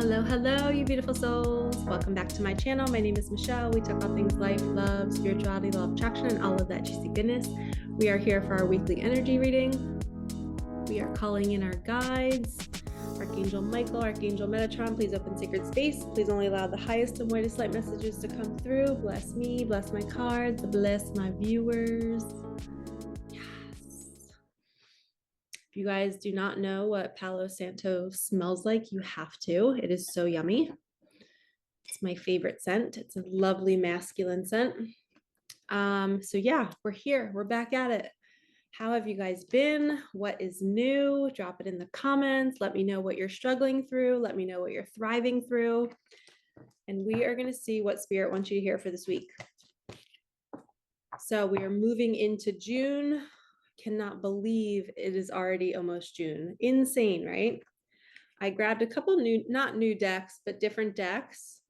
Hello, hello, you beautiful souls. Welcome back to my channel. My name is Michelle. We talk all things life, love, spirituality, law of attraction, and all of that juicy goodness. We are here for our weekly energy reading. We are calling in our guides. Archangel Michael, Archangel Metatron, please open sacred space. Please only allow the highest and whitest light messages to come through. Bless me, bless my cards, bless my viewers. If you guys do not know what Palo Santo smells like, you have to. It is so yummy. It's my favorite scent. It's a lovely masculine scent. So yeah, we're here. We're back at it. How have you guys been? What is new? Drop it in the comments. Let me know what you're struggling through. Let me know what you're thriving through. And we are going to see what Spirit wants you to hear for this week. So we are moving into June. Cannot believe it is already almost June. Insane, right? I grabbed a couple not new decks, but different decks.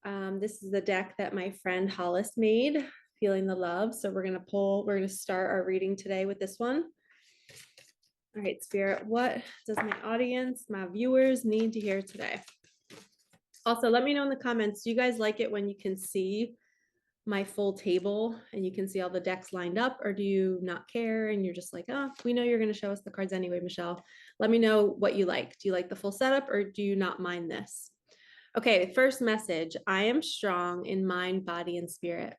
This is the deck that my friend Hollis made, Feeling the Love. So we're going to start our reading today with this one. All right, Spirit, what does my audience, my viewers need to hear today? Also, let me know in the comments, do you guys like it when you can see my full table and you can see all the decks lined up, or do you not care and you're just like, oh, we know you're going to show us the cards anyway, Michelle? Let me know what you like. Do you like the full setup or do you not mind this? Okay, first message, I am strong in mind, body, and spirit.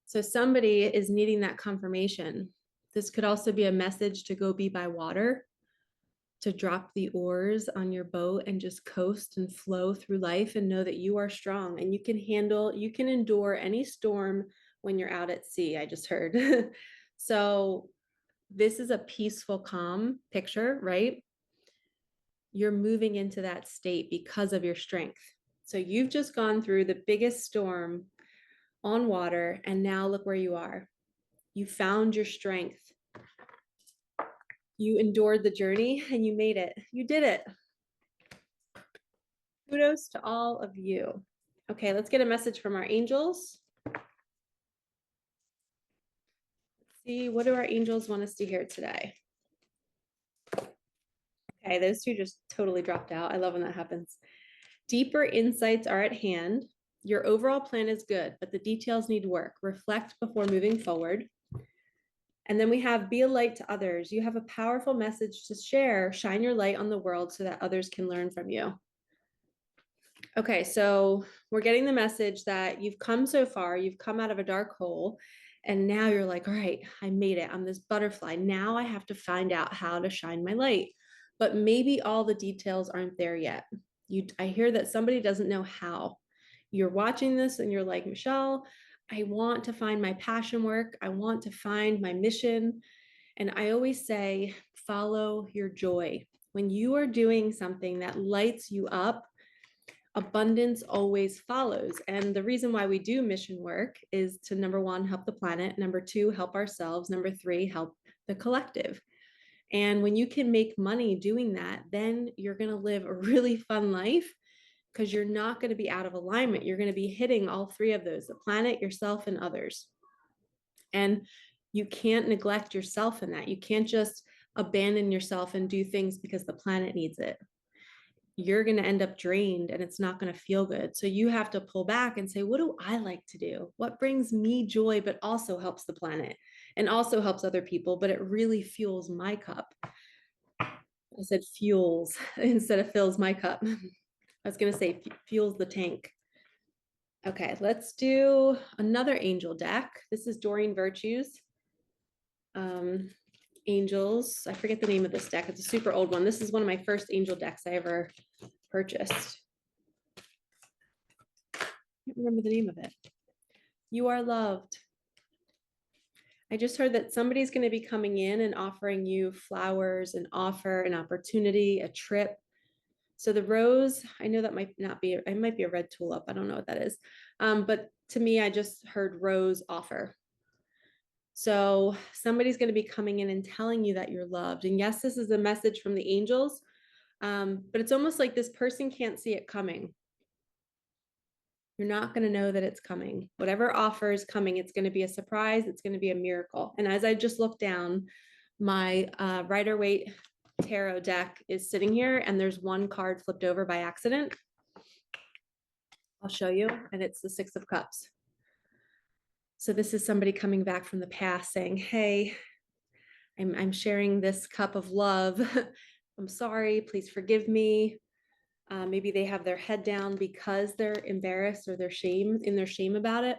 So somebody is needing that confirmation. This could also be a message to go be by water, to drop the oars on your boat and just coast and flow through life and know that you are strong and you can endure any storm when you're out at sea, I just heard. So this is a peaceful, calm picture, right? You're moving into that state because of your strength. So you've just gone through the biggest storm on water, and now look where you are. You found your strength. You endured the journey and you made it. You did it. Kudos to all of you. Okay, let's get a message from our angels. Let's see, what do our angels want us to hear today? Okay, those two just totally dropped out. I love when that happens. Deeper insights are at hand. Your overall plan is good, but the details need work. Reflect before moving forward. And then we have be a light to others. You have a powerful message to share. Shine your light on the world so that others can learn from you. Okay, so we're getting the message that you've come so far, you've come out of a dark hole, and now you're like, all right, I made it. I'm this butterfly. Now I have to find out how to shine my light. But maybe all the details aren't there yet. I hear that somebody doesn't know how. You're watching this and you're like, Michelle, I want to find my passion work. I want to find my mission. And I always say, follow your joy. When you are doing something that lights you up, abundance always follows. And the reason why we do mission work is to, number one, help the planet. Number two, help ourselves. Number three, help the collective. And when you can make money doing that, then you're going to live a really fun life, because you're not going to be out of alignment. You're going to be hitting all three of those, the planet, yourself, and others. And you can't neglect yourself in that. You can't just abandon yourself and do things because the planet needs it. You're going to end up drained and it's not going to feel good. So you have to pull back and say, what do I like to do? What brings me joy, but also helps the planet and also helps other people, but it really fuels my cup. I said fuels instead of fills my cup. I was going to say fuels the tank. Okay, let's do another angel deck. This is Doreen Virtues. Angels. I forget the name of this deck. It's a super old one. This is one of my first angel decks I ever purchased. I can't remember the name of it. You are loved. I just heard that somebody's going to be coming in and offering you flowers, an offer, an opportunity, a trip. So the rose, I know that might not be, it might be a red tulip. I don't know what that is. But to me, I just heard rose offer. So somebody's going to be coming in and telling you that you're loved. And yes, this is a message from the angels, but it's almost like this person can't see it coming. You're not going to know that it's coming. Whatever offer is coming, it's going to be a surprise. It's going to be a miracle. And as I just look down, my Rider-Waite tarot deck is sitting here and there's one card flipped over by accident. I'll show you, and it's the Six of Cups. So this is somebody coming back from the past saying, hey, I'm sharing this cup of love. I'm sorry, please forgive me. Maybe they have their head down because they're embarrassed or they're in their shame about it.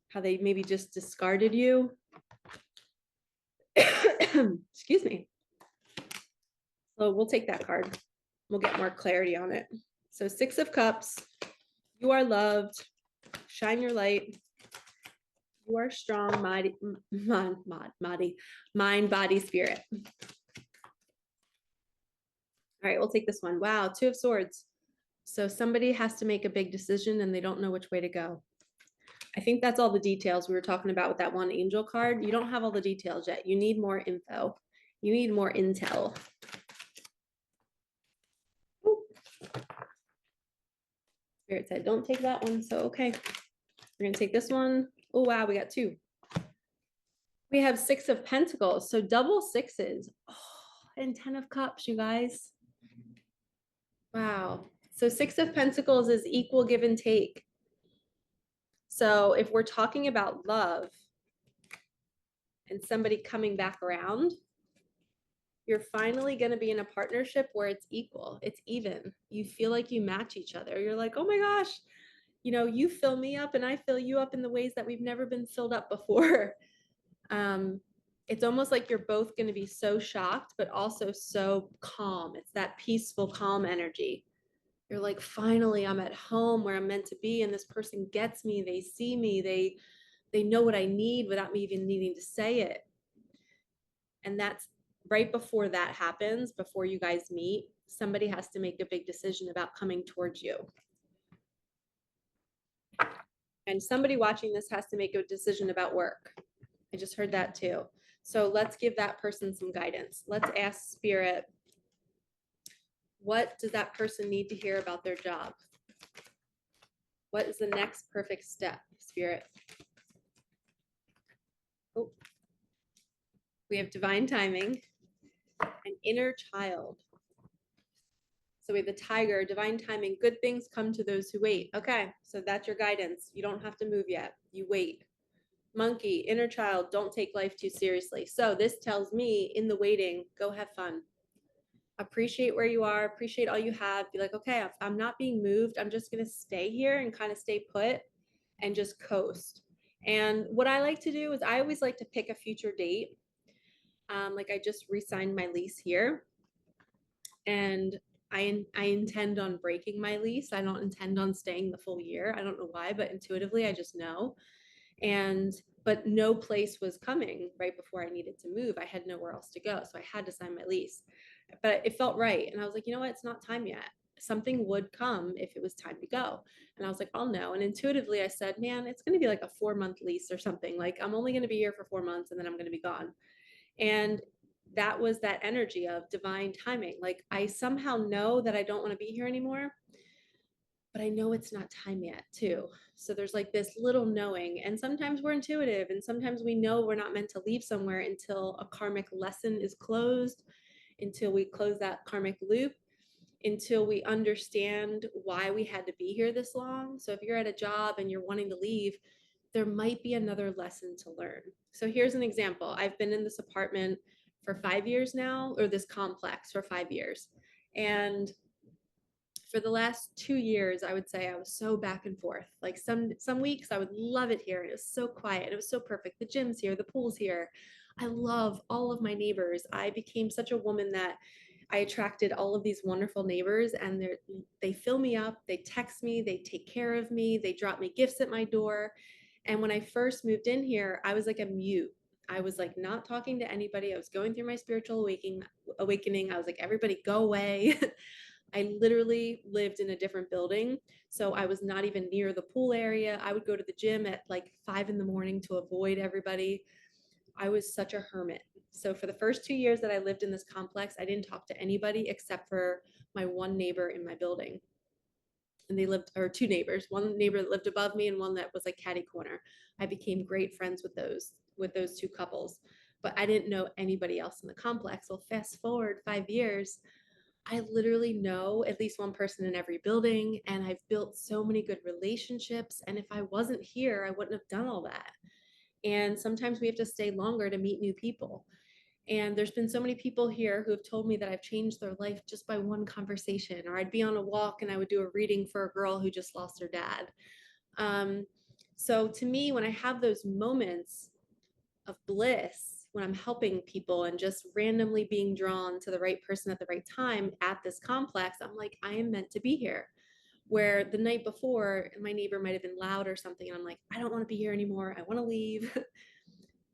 How they maybe just discarded you. Excuse me. So we'll take that card. We'll get more clarity on it. So Six of Cups, you are loved. Shine your light. You are strong, mind, body, spirit. All right, we'll take this one. Wow, Two of Swords. So somebody has to make a big decision and they don't know which way to go. I think that's all the details we were talking about with that one angel card. You don't have all the details yet. You need more info. You need more intel. Ooh. Spirit said, don't take that one. So, okay. We're going to take this one. Oh, wow, we got two. We have Six of Pentacles. So double sixes. Oh, and 10 of Cups, you guys. Wow. So Six of Pentacles is equal give and take. So if we're talking about love and somebody coming back around, you're finally going to be in a partnership where it's equal, it's even. You feel like you match each other. You're like, oh my gosh, you know, you fill me up and I fill you up in the ways that we've never been filled up before. It's almost like you're both going to be so shocked, but also so calm. It's that peaceful, calm energy. You're like, finally, I'm at home where I'm meant to be, and this person gets me. They see me. They know what I need without me even needing to say it. And that's right before that happens, before you guys meet, somebody has to make a big decision about coming towards you. And somebody watching this has to make a decision about work. I just heard that too. So let's give that person some guidance. Let's ask Spirit, what does that person need to hear about their job? What is the next perfect step, Spirit? Oh, we have divine timing, an inner child. So we have the tiger, divine timing, good things come to those who wait. Okay, so that's your guidance. You don't have to move yet. You wait. Monkey, inner child, don't take life too seriously. So this tells me in the waiting, go have fun. Appreciate where you are, appreciate all you have. Be like, okay, I'm not being moved. I'm just going to stay here and kind of stay put and just coast. And what I like to do is I always like to pick a future date. Like I just re-signed my lease here. And I intend on breaking my lease. I don't intend on staying the full year. I don't know why, but intuitively, I just know. But no place was coming right before I needed to move. I had nowhere else to go. So I had to sign my lease. But it felt right. And I was like, you know what? It's not time yet. Something would come if it was time to go. And I was like, I'll know. And intuitively, I said, man, it's going to be like a 4-month lease or something. Like I'm only going to be here for 4 months and then I'm going to be gone. And that was that energy of divine timing. Like I somehow know that I don't want to be here anymore, but I know it's not time yet too. So there's like this little knowing, and sometimes we're intuitive and sometimes we know we're not meant to leave somewhere until a karmic lesson is closed, until we close that karmic loop, until we understand why we had to be here this long. So if you're at a job and you're wanting to leave, there might be another lesson to learn. So here's an example. I've been in this apartment for 5 years now, or this complex for 5 years. And for the last 2 years, I would say I was so back and forth. Like some weeks I would love it here. It was so quiet. It was so perfect. The gym's here, the pool's here. I love all of my neighbors. I became such a woman that I attracted all of these wonderful neighbors, and they fill me up. They text me. They take care of me. They drop me gifts at my door. And when I first moved in here, I was like a mute. I was like not talking to anybody. I was going through my spiritual awakening. I was like, everybody go away. I literally lived in a different building. So I was not even near the pool area. I would go to the gym at like 5 a.m. to avoid everybody. I was such a hermit. So for the first 2 years that I lived in this complex, I didn't talk to anybody except for my one neighbor in my building. And they lived, or two neighbors, one neighbor that lived above me and one that was like catty corner. I became great friends with those two couples. but I didn't know anybody else in the complex. Well, fast forward 5 years, I literally know at least one person in every building, and I've built so many good relationships. And if I wasn't here, I wouldn't have done all that. And sometimes we have to stay longer to meet new people. And there's been so many people here who have told me that I've changed their life just by one conversation, or I'd be on a walk and I would do a reading for a girl who just lost her dad. So to me, when I have those moments of bliss, when I'm helping people and just randomly being drawn to the right person at the right time at this complex, I'm like, I am meant to be here. Where the night before, my neighbor might have been loud or something, and I'm like, I don't want to be here anymore. I want to leave.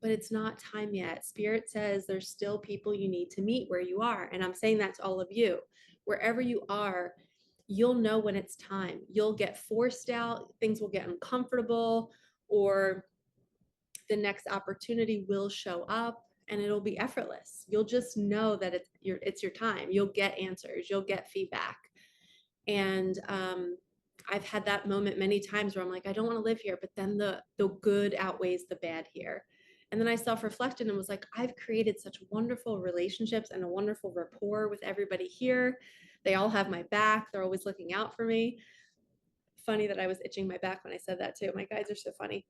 But it's not time yet. Spirit says there's still people you need to meet where you are. And I'm saying that to all of you. Wherever you are, you'll know when it's time. You'll get forced out, things will get uncomfortable, or the next opportunity will show up and it'll be effortless. You'll just know that it's your time. You'll get answers, you'll get feedback. And I've had that moment many times where I'm like, I don't want to live here, but then the good outweighs the bad here. And then I self-reflected and was like, I've created such wonderful relationships and a wonderful rapport with everybody here. They all have my back. They're always looking out for me. Funny that I was itching my back when I said that too. My guides are so funny.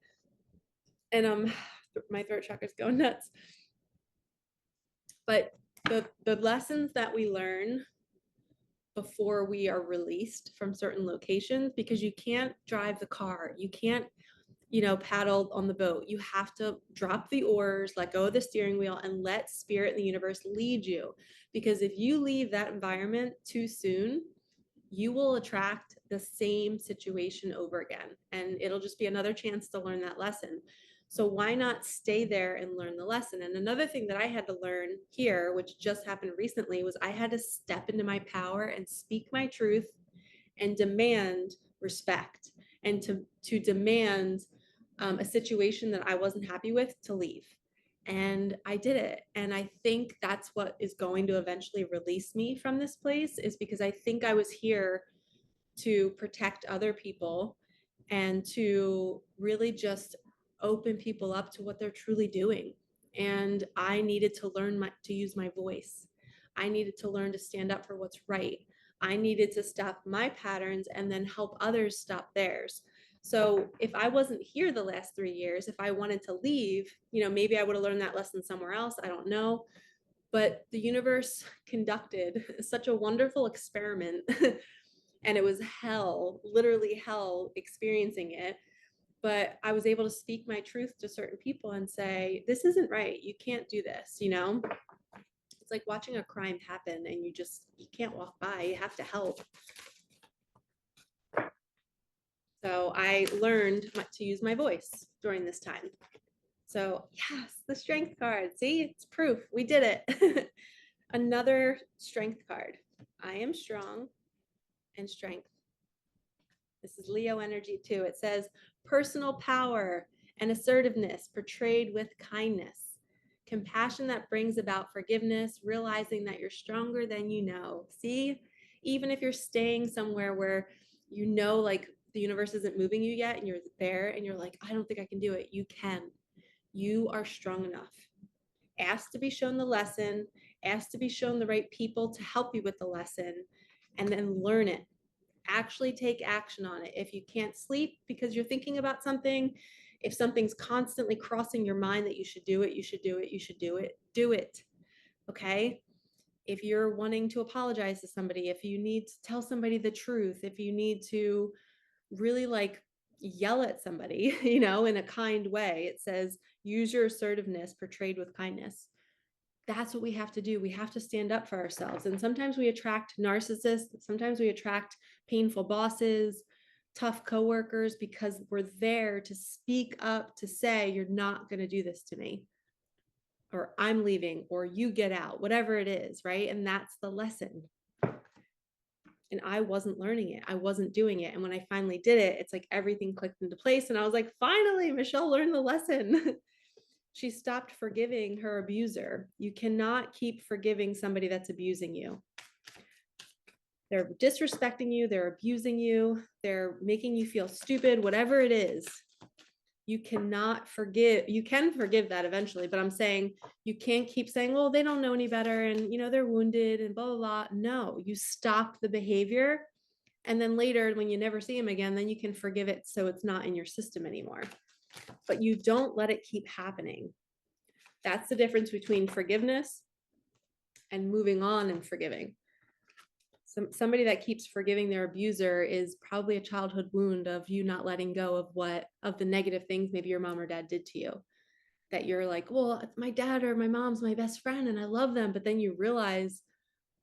And my throat chakra's going nuts. But the lessons that we learn before we are released from certain locations, because you can't drive the car, you can't paddle on the boat. You have to drop the oars, let go of the steering wheel, and let spirit and the universe lead you. Because if you leave that environment too soon, you will attract the same situation over again. And it'll just be another chance to learn that lesson. So why not stay there and learn the lesson? And another thing that I had to learn here, which just happened recently, was I had to step into my power and speak my truth and demand respect, and to demand a situation that I wasn't happy with to leave. And I did it. And I think that's what is going to eventually release me from this place, is because I think I was here to protect other people and to really just open people up to what they're truly doing. And I needed to learn to use my voice. I needed to learn to stand up for what's right. I needed to stop my patterns and then help others stop theirs. So if I wasn't here the last 3 years, if I wanted to leave, maybe I would have learned that lesson somewhere else. I don't know. But the universe conducted such a wonderful experiment and it was hell, literally hell experiencing it. But I was able to speak my truth to certain people and say, this isn't right. You can't do this, It's like watching a crime happen and you can't walk by. You have to help. So I learned to use my voice during this time. So yes, the strength card. See, it's proof. We did it. Another strength card. I am strong and strength. This is Leo energy too. It says personal power and assertiveness portrayed with kindness. Compassion that brings about forgiveness, realizing that you're stronger than you know. See, even if you're staying somewhere where like the universe isn't moving you yet and you're there and you're like, I don't think I can do it. You can. You are strong enough. Ask to be shown the lesson, ask to be shown the right people to help you with the lesson, and then learn it. Actually take action on it. If you can't sleep because you're thinking about something, if something's constantly crossing your mind that you should do it, you should do it, you should do it, do it. Okay? If you're wanting to apologize to somebody, if you need to tell somebody the truth, if you need to really yell at somebody, in a kind way, it says use your assertiveness portrayed with kindness. That's what we have to do. We have to stand up for ourselves. And sometimes we attract narcissists. Sometimes we attract painful bosses, tough coworkers, because we're there to speak up, to say, you're not going to do this to me, or I'm leaving, or you get out, whatever it is, right? And that's the lesson. And I wasn't learning it. I wasn't doing it. And when I finally did it, it's like everything clicked into place. And I was like, finally, Michelle learned the lesson. She stopped forgiving her abuser. You cannot keep forgiving somebody that's abusing you. They're disrespecting you. They're abusing you. They're making you feel stupid, whatever it is. You cannot forgive. You can forgive that eventually, but I'm saying you can't keep saying, well, they don't know any better and, they're wounded and blah, blah, blah. No, you stop the behavior. And then later, when you never see them again, then you can forgive it so it's not in your system anymore. But you don't let it keep happening. That's the difference between forgiveness and moving on and forgiving. Somebody that keeps forgiving their abuser is probably a childhood wound of you not letting go of the negative things maybe your mom or dad did to you, that you're like, well, my dad or my mom's my best friend and I love them. But then you realize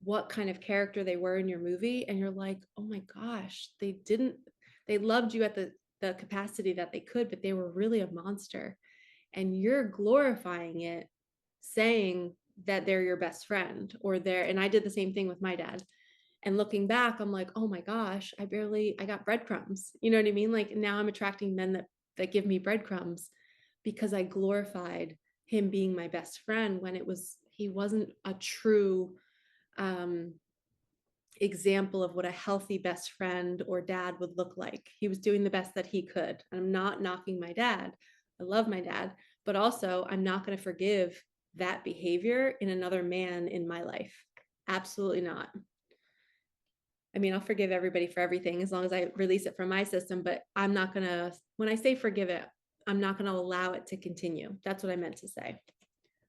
what kind of character they were in your movie. And you're like, oh my gosh, they loved you at the capacity that they could, but they were really a monster. And you're glorifying it, saying that they're your best friend and I did the same thing with my dad. And looking back, I'm like, oh my gosh, I got breadcrumbs. You know what I mean? Like now I'm attracting men that give me breadcrumbs because I glorified him being my best friend when he wasn't a true example of what a healthy best friend or dad would look like. He was doing the best that he could. And I'm not knocking my dad. I love my dad, but also I'm not going to forgive that behavior in another man in my life. Absolutely not. I mean, I'll forgive everybody for everything as long as I release it from my system, but I'm not going to, when I say forgive it, I'm not going to allow it to continue. That's what I meant to say.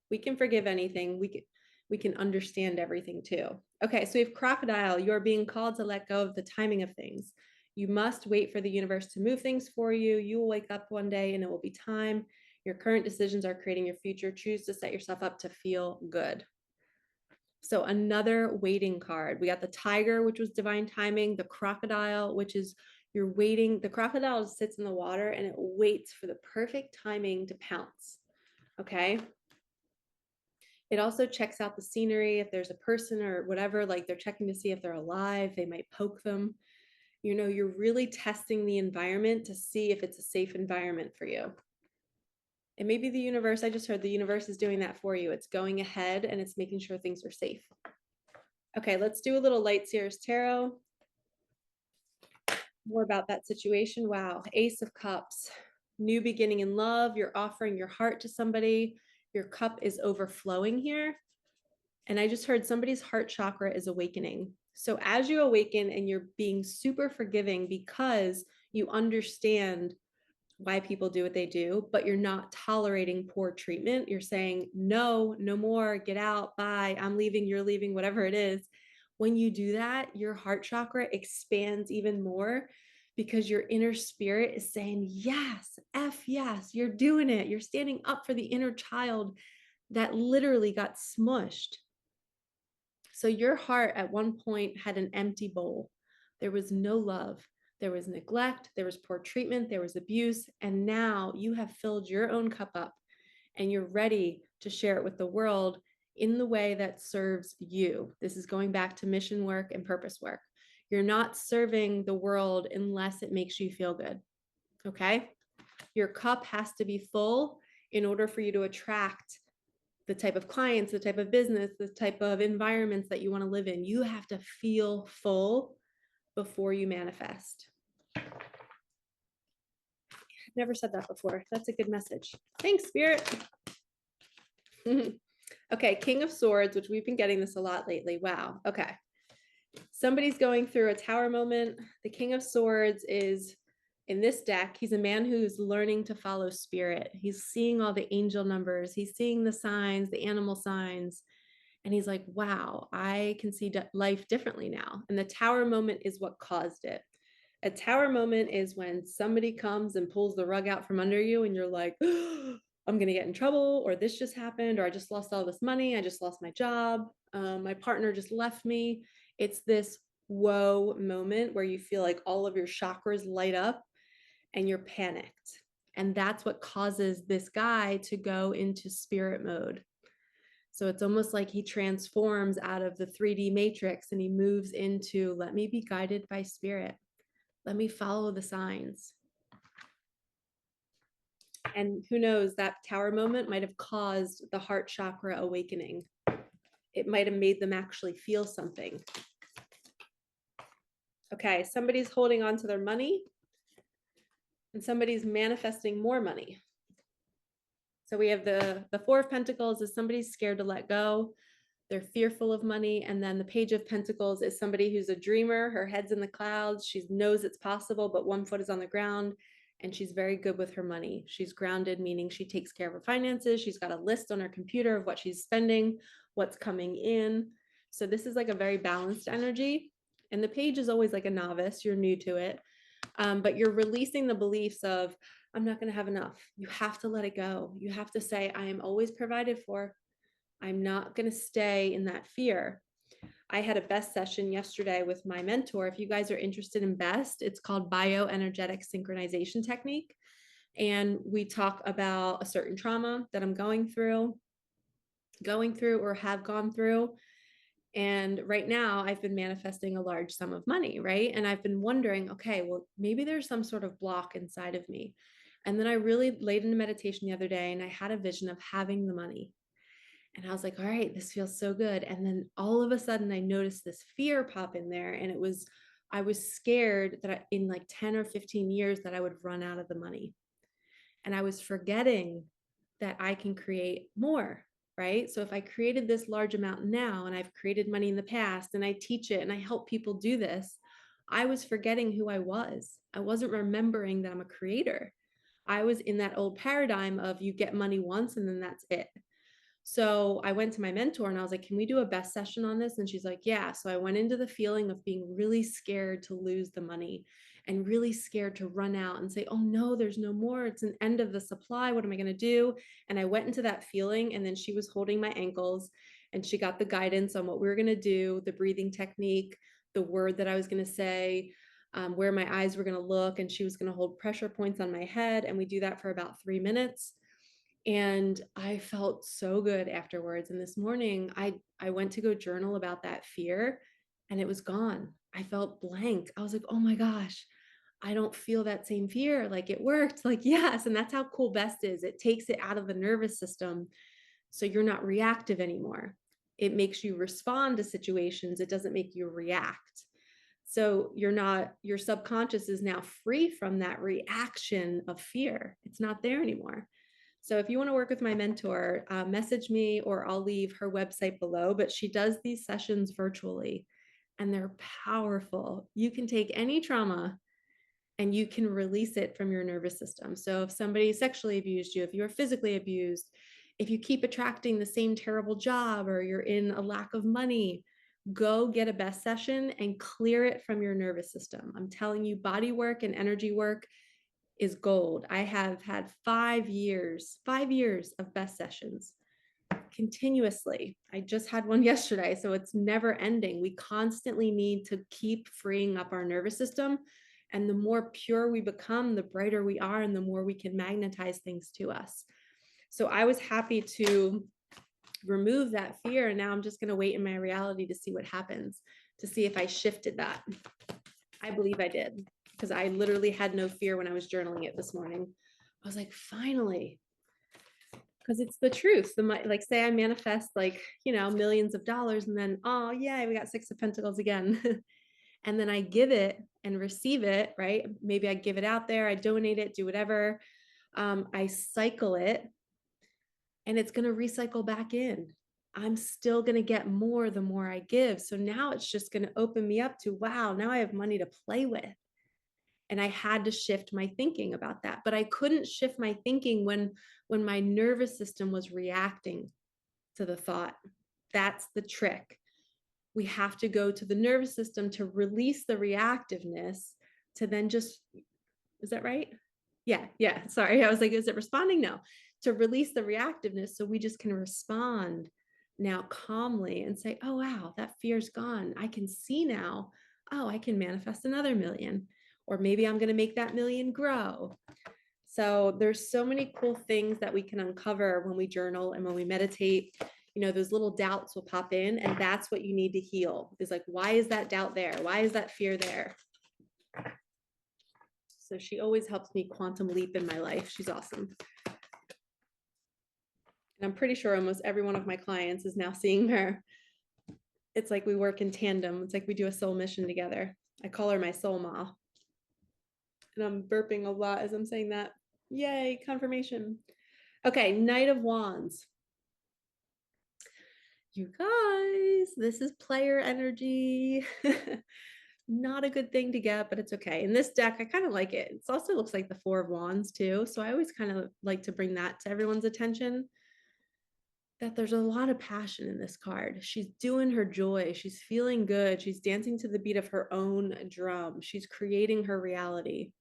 We can forgive anything. We can understand everything too. Okay, so we have crocodile. You are being called to let go of the timing of things. You must wait for the universe to move things for you. You will wake up one day and it will be time. Your current decisions are creating your future. Choose to set yourself up to feel good. So another waiting card. We got the tiger, which was divine timing, the crocodile, which is you're waiting. The crocodile sits in the water and it waits for the perfect timing to pounce. Okay. It also checks out the scenery. If there's a person or whatever, like they're checking to see if they're alive, they might poke them. You're really testing the environment to see if it's a safe environment for you. And maybe the universe, I just heard the universe is doing that for you. It's going ahead and it's making sure things are safe. Okay, let's do a little Light Seers Tarot. More about that situation. Wow, Ace of Cups. New beginning in love. You're offering your heart to somebody. Your cup is overflowing here. And I just heard somebody's heart chakra is awakening. So as you awaken and you're being super forgiving because you understand why people do what they do, but you're not tolerating poor treatment. You're saying, no, no more, get out, bye, I'm leaving, you're leaving, whatever it is. When you do that, your heart chakra expands even more because your inner spirit is saying, yes, yes, you're doing it. You're standing up for the inner child that literally got smushed. So your heart at one point had an empty bowl. There was no love. There was neglect, there was poor treatment, there was abuse, and now you have filled your own cup up and you're ready to share it with the world in the way that serves you. This is going back to mission work and purpose work. You're not serving the world unless it makes you feel good, okay? Your cup has to be full in order for you to attract the type of clients, the type of business, the type of environments that you want to live in. You have to feel full before you manifest. Never said that before. That's a good message. Thanks, Spirit. Okay, King of Swords, which we've been getting this a lot lately. Wow. Okay. Somebody's going through a tower moment. The King of Swords is in this deck. He's a man who's learning to follow spirit. He's seeing all the angel numbers. He's seeing the signs, the animal signs. And he's like, wow, I can see life differently now. And the tower moment is what caused it. A tower moment is when somebody comes and pulls the rug out from under you and you're like, oh, I'm going to get in trouble, or this just happened, or I just lost all this money. I just lost my job. My partner just left me. It's this whoa moment where you feel like all of your chakras light up and you're panicked. And that's what causes this guy to go into spirit mode. So it's almost like he transforms out of the 3D matrix and he moves into, let me be guided by spirit. Let me follow the signs. And who knows, that tower moment might have caused the heart chakra awakening. It might have made them actually feel something. Okay, somebody's holding on to their money. and somebody's manifesting more money. So we have the Four of Pentacles is somebody's scared to let go. They're fearful of money. And then the Page of Pentacles is somebody who's a dreamer. Her head's in the clouds. She knows it's possible, but one foot is on the ground. And she's very good with her money. She's grounded, meaning she takes care of her finances. She's got a list on her computer of what she's spending, what's coming in. So this is like a very balanced energy. And the Page is always like a novice. You're new to it. But you're releasing the beliefs of, I'm not going to have enough. You have to let it go. You have to say, I am always provided for. I'm not going to stay in that fear. I had a best session yesterday with my mentor. If you guys are interested in best, it's called bioenergetic synchronization technique. And we talk about a certain trauma that I'm going through or have gone through. And right now I've been manifesting a large sum of money, right? And I've been wondering, okay, well, maybe there's some sort of block inside of me. And then I really laid into meditation the other day and I had a vision of having the money. And I was like, all right, this feels so good. And then all of a sudden I noticed this fear pop in there. And I was scared that in like 10 or 15 years that I would run out of the money. And I was forgetting that I can create more, right? So if I created this large amount now, and I've created money in the past, and I teach it and I help people do this, I was forgetting who I was. I wasn't remembering that I'm a creator. I was in that old paradigm of you get money once and then that's it. So I went to my mentor and I was like, can we do a best session on this? And she's like, yeah. So I went into the feeling of being really scared to lose the money and really scared to run out and say, oh no, there's no more. It's an end of the supply. What am I going to do? And I went into that feeling. And then she was holding my ankles and she got the guidance on what we were going to do, the breathing technique, the word that I was going to say, where my eyes were going to look. And she was going to hold pressure points on my head. And we do that for about 3 minutes. And I felt so good afterwards. And this morning I went to go journal about that fear and it was gone. I felt blank. I was like, oh my gosh, I don't feel that same fear. Like it worked. Like, yes. And that's how cool Best is. It takes it out of the nervous system. So you're not reactive anymore. It makes you respond to situations. It doesn't make you react. So your subconscious is now free from that reaction of fear. It's not there anymore. So if you want to work with my mentor, message me or I'll leave her website below, but she does these sessions virtually and they're powerful. You can take any trauma and you can release it from your nervous system. So if somebody sexually abused you, if you're physically abused, if you keep attracting the same terrible job or you're in a lack of money, go get a best session and clear it from your nervous system. I'm telling you, body work and energy work is gold. I have had 5 years of best sessions continuously. I just had one yesterday, so it's never ending. We constantly need to keep freeing up our nervous system. And the more pure we become, the brighter we are, and the more we can magnetize things to us. So I was happy to remove that fear. And now I'm just going to wait in my reality to see what happens, to see if I shifted that. I believe I did, because I literally had no fear when I was journaling it this morning. I was like, finally, because it's the truth. Like, say I manifest like, millions of dollars and then, oh yeah, we got 6 of Pentacles again. And then I give it and receive it, right? Maybe I give it out there, I donate it, do whatever. I cycle it and it's going to recycle back in. I'm still going to get more the more I give. So now it's just going to open me up to, wow, now I have money to play with. And I had to shift my thinking about that. But I couldn't shift my thinking when my nervous system was reacting to the thought. That's the trick. We have to go to the nervous system to release the reactiveness to then just, is that right? Yeah. Sorry. I was like, is it responding? No. To release the reactiveness so we just can respond now calmly and say, oh, wow, that fear's gone. I can see now, oh, I can manifest another million. Or maybe I'm going to make that million grow. So there's so many cool things that we can uncover when we journal and when we meditate. Those little doubts will pop in, and that's what you need to heal. Is like, why is that doubt there? Why is that fear there? So she always helps me quantum leap in my life. She's awesome. And I'm pretty sure almost every one of my clients is now seeing her. It's like we work in tandem. It's like we do a soul mission together. I call her my soul ma. And I'm burping a lot as I'm saying that. Yay, confirmation. Okay, Knight of Wands. You guys, this is player energy. Not a good thing to get, but it's okay. In this deck, I kind of like it. It also looks like the Four of Wands too. So I always kind of like to bring that to everyone's attention, that there's a lot of passion in this card. She's doing her joy. She's feeling good. She's dancing to the beat of her own drum. She's creating her reality.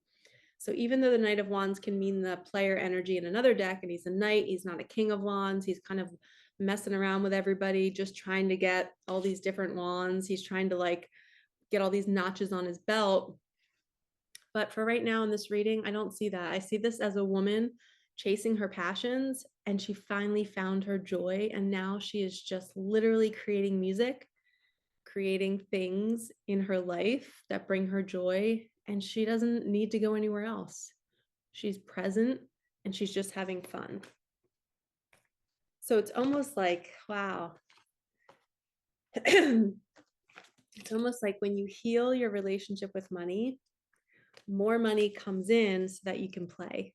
So even though the Knight of Wands can mean the player energy in another deck, and he's a knight, he's not a king of wands. He's kind of messing around with everybody, just trying to get all these different wands. He's trying to like get all these notches on his belt. But for right now in this reading, I don't see that. I see this as a woman chasing her passions, and she finally found her joy. And now she is just literally creating music, creating things in her life that bring her joy. And she doesn't need to go anywhere else. She's present and she's just having fun. So it's almost like, wow. It's almost like when you heal your relationship with money, more money comes in so that you can play.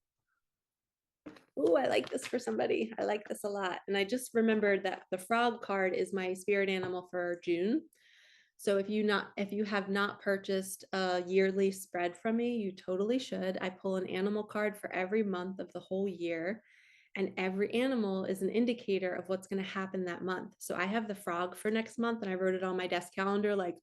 Oh, I like this for somebody. I like this a lot. And I just remembered that the frog card is my spirit animal for June. So if you have not purchased a yearly spread from me, you totally should. I pull an animal card for every month of the whole year. And every animal is an indicator of what's going to happen that month. So I have the frog for next month, and I wrote it on my desk calendar like,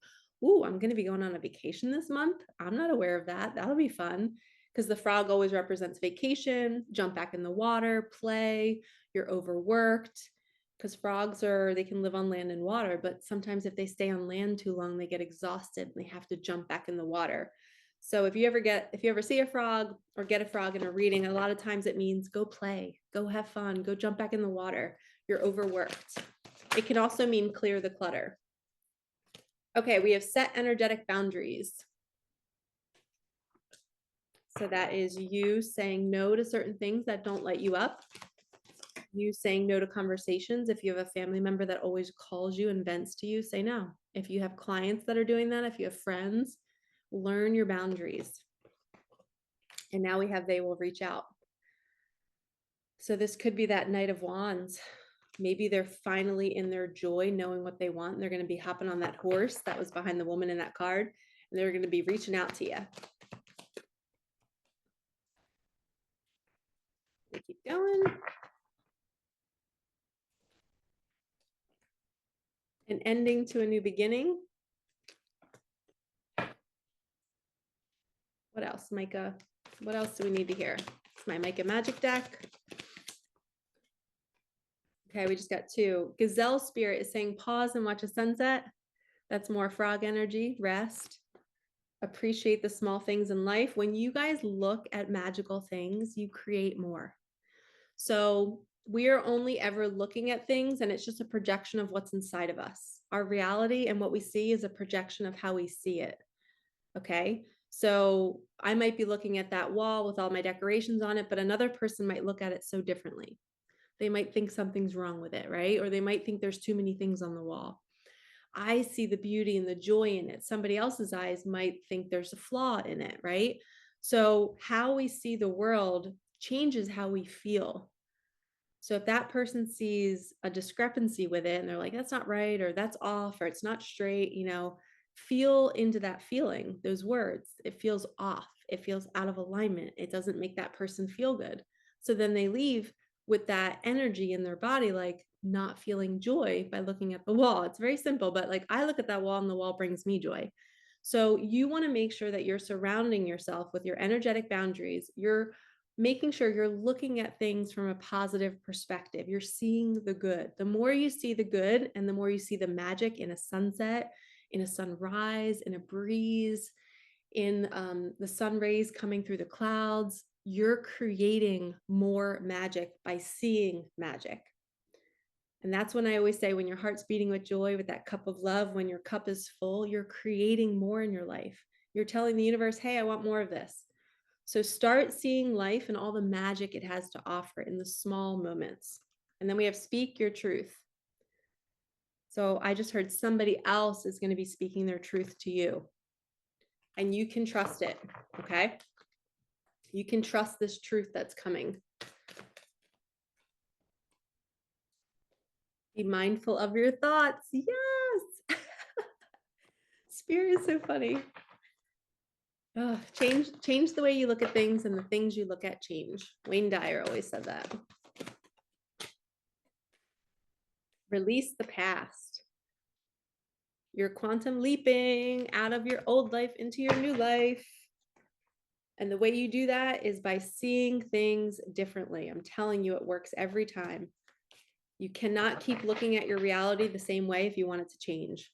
ooh, I'm going to be going on a vacation this month. I'm not aware of that. That'll be fun, because the frog always represents vacation, jump back in the water, play, you're overworked, because frogs they can live on land and water, but sometimes if they stay on land too long, they get exhausted and they have to jump back in the water. So if you ever see a frog or get a frog in a reading, a lot of times it means go play, go have fun, go jump back in the water. You're overworked. It can also mean clear the clutter. Okay, we have set energetic boundaries. So that is you saying no to certain things that don't light you up. You saying no to conversations. If you have a family member that always calls you and vents to you, say no. If you have clients that are doing that, if you have friends, learn your boundaries. And now we have they will reach out. So this could be that Knight of Wands. Maybe they're finally in their joy, knowing what they want. They're going to be hopping on that horse that was behind the woman in that card, and they're going to be reaching out to you. We keep going. An ending to a new beginning. What else, Micah? What else do we need to hear? It's my Micah magic deck. Okay, we just got two. Gazelle Spirit is saying pause and watch a sunset. That's more frog energy, rest. Appreciate the small things in life. When you guys look at magical things, you create more. So we are only ever looking at things, and it's just a projection of what's inside of us. Our reality and what we see is a projection of how we see it. Okay. So I might be looking at that wall with all my decorations on it, but another person might look at it so differently. They might think something's wrong with it, right? Or they might think there's too many things on the wall. I see the beauty and the joy in it. Somebody else's eyes might think there's a flaw in it, right? So how we see the world changes how we feel. So if that person sees a discrepancy with it and they're like, that's not right, or that's off, or it's not straight, feel into that feeling, those words. It feels off. It feels out of alignment. It doesn't make that person feel good. So then they leave with that energy in their body, like not feeling joy by looking at the wall. It's very simple, but like I look at that wall and the wall brings me joy. So you want to make sure that you're surrounding yourself with your energetic boundaries. You're making sure you're looking at things from a positive perspective. You're seeing the good. The more you see the good and the more you see the magic in a sunset, in a sunrise, in a breeze, in the sun rays coming through the clouds, you're creating more magic by seeing magic. And that's when I always say, when your heart's beating with joy, with that cup of love, when your cup is full, you're creating more in your life. You're telling the universe, hey, I want more of this. So start seeing life and all the magic it has to offer in the small moments. And then we have speak your truth. So I just heard somebody else is going to be speaking their truth to you. And you can trust it, okay? You can trust this truth that's coming. Be mindful of your thoughts. Yes. Spirit is so funny. Oh, change the way you look at things, and the things you look at change. Wayne Dyer always said that. Release the past. You're quantum leaping out of your old life into your new life. And the way you do that is by seeing things differently. I'm telling you, it works every time. You cannot keep looking at your reality the same way if you want it to change.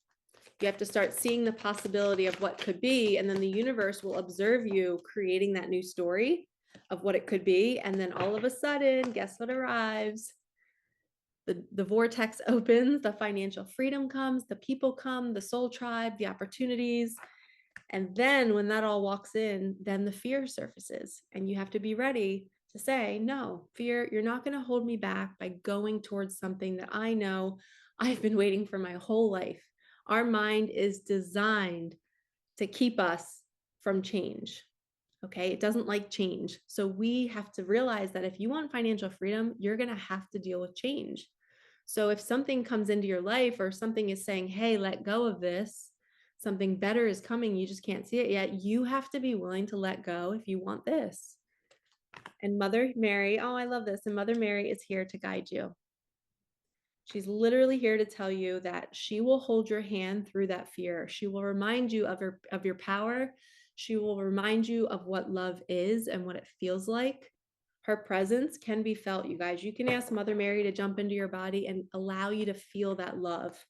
You have to start seeing the possibility of what could be, and then the universe will observe you creating that new story of what it could be. And then all of a sudden, guess what arrives? The vortex opens, the financial freedom comes, the people come, the soul tribe, the opportunities. And then when that all walks in, then the fear surfaces, and you have to be ready to say, no, fear, you're not going to hold me back by going towards something that I know I've been waiting for my whole life. Our mind is designed to keep us from change. Okay. It doesn't like change. So we have to realize that if you want financial freedom, you're going to have to deal with change. So if something comes into your life, or something is saying, hey, let go of this, something better is coming, you just can't see it yet, you have to be willing to let go if you want this. And Mother Mary, oh, I love this. And Mother Mary is here to guide you. She's literally here to tell you that she will hold your hand through that fear. She will remind you of your power. She will remind you of what love is and what it feels like. Her presence can be felt, you guys. You can ask Mother Mary to jump into your body and allow you to feel that love.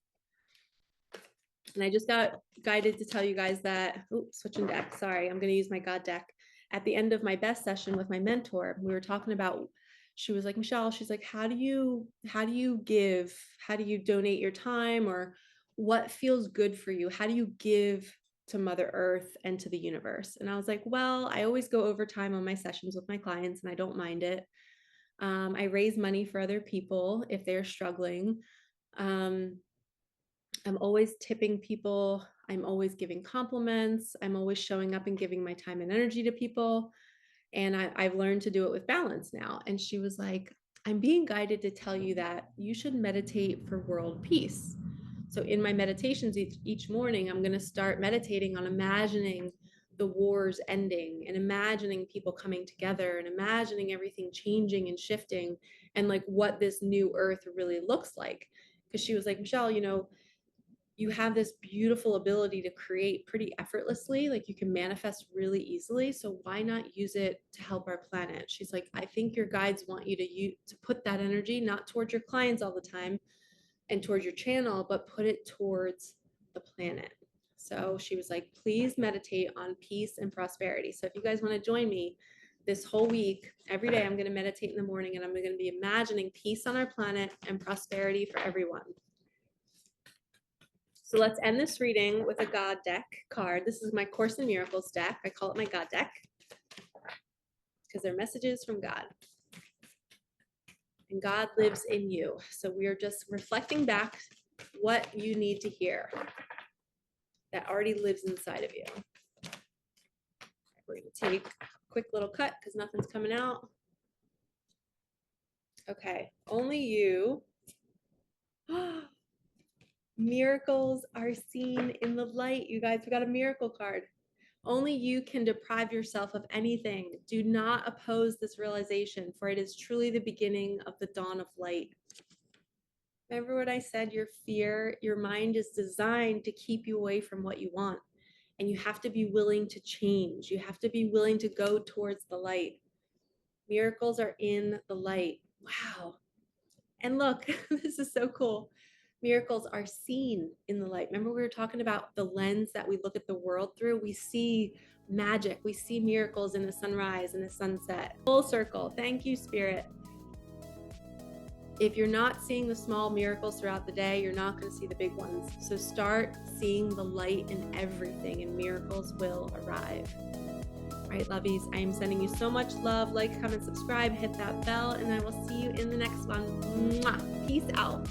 And I just got guided to tell you guys that, switching deck, sorry, I'm going to use my God deck. At the end of my best session with my mentor, we were talking about, she was like, Michelle, she's like, how do you give? How do you donate your time? Or what feels good for you? How do you give to Mother Earth and to the universe? And I was like, well, I always go overtime on my sessions with my clients, and I don't mind it. I raise money for other people if they're struggling. I'm always tipping people. I'm always giving compliments. I'm always showing up and giving my time and energy to people. And I've learned to do it with balance now. And she was like, I'm being guided to tell you that you should meditate for world peace. So in my meditations each morning, I'm going to start meditating on imagining the wars ending, and imagining people coming together, and imagining everything changing and shifting, and like what this new earth really looks like. Because she was like, Michelle, you have this beautiful ability to create pretty effortlessly. Like, you can manifest really easily. So why not use it to help our planet? She's like, I think your guides want you to put that energy, not towards your clients all the time and towards your channel, but put it towards the planet. So she was like, please meditate on peace and prosperity. So if you guys want to join me this whole week, every day, I'm going to meditate in the morning, and I'm going to be imagining peace on our planet and prosperity for everyone. So let's end this reading with a God deck card. This is my Course in Miracles deck. I call it my God deck because they're messages from God. And God lives in you. So we are just reflecting back what you need to hear that already lives inside of you. We're going to take a quick little cut because nothing's coming out. Okay, only you. Miracles are seen in the light. You guys, we got a miracle card. Only you can deprive yourself of anything. Do not oppose this realization, for it is truly the beginning of the dawn of light. Remember what I said? Your fear, your mind is designed to keep you away from what you want. And you have to be willing to change. You have to be willing to go towards the light. Miracles are in the light. Wow. And look, this is so cool. Miracles are seen in the light. Remember, we were talking about the lens that we look at the world through. We see magic. We see miracles in the sunrise and the sunset. Full circle. Thank you, Spirit. If you're not seeing the small miracles throughout the day, you're not going to see the big ones. So start seeing the light in everything, and miracles will arrive. All right, lovies, I am sending you so much love. Like, comment, subscribe, hit that bell, and I will see you in the next one. Mwah. Peace out.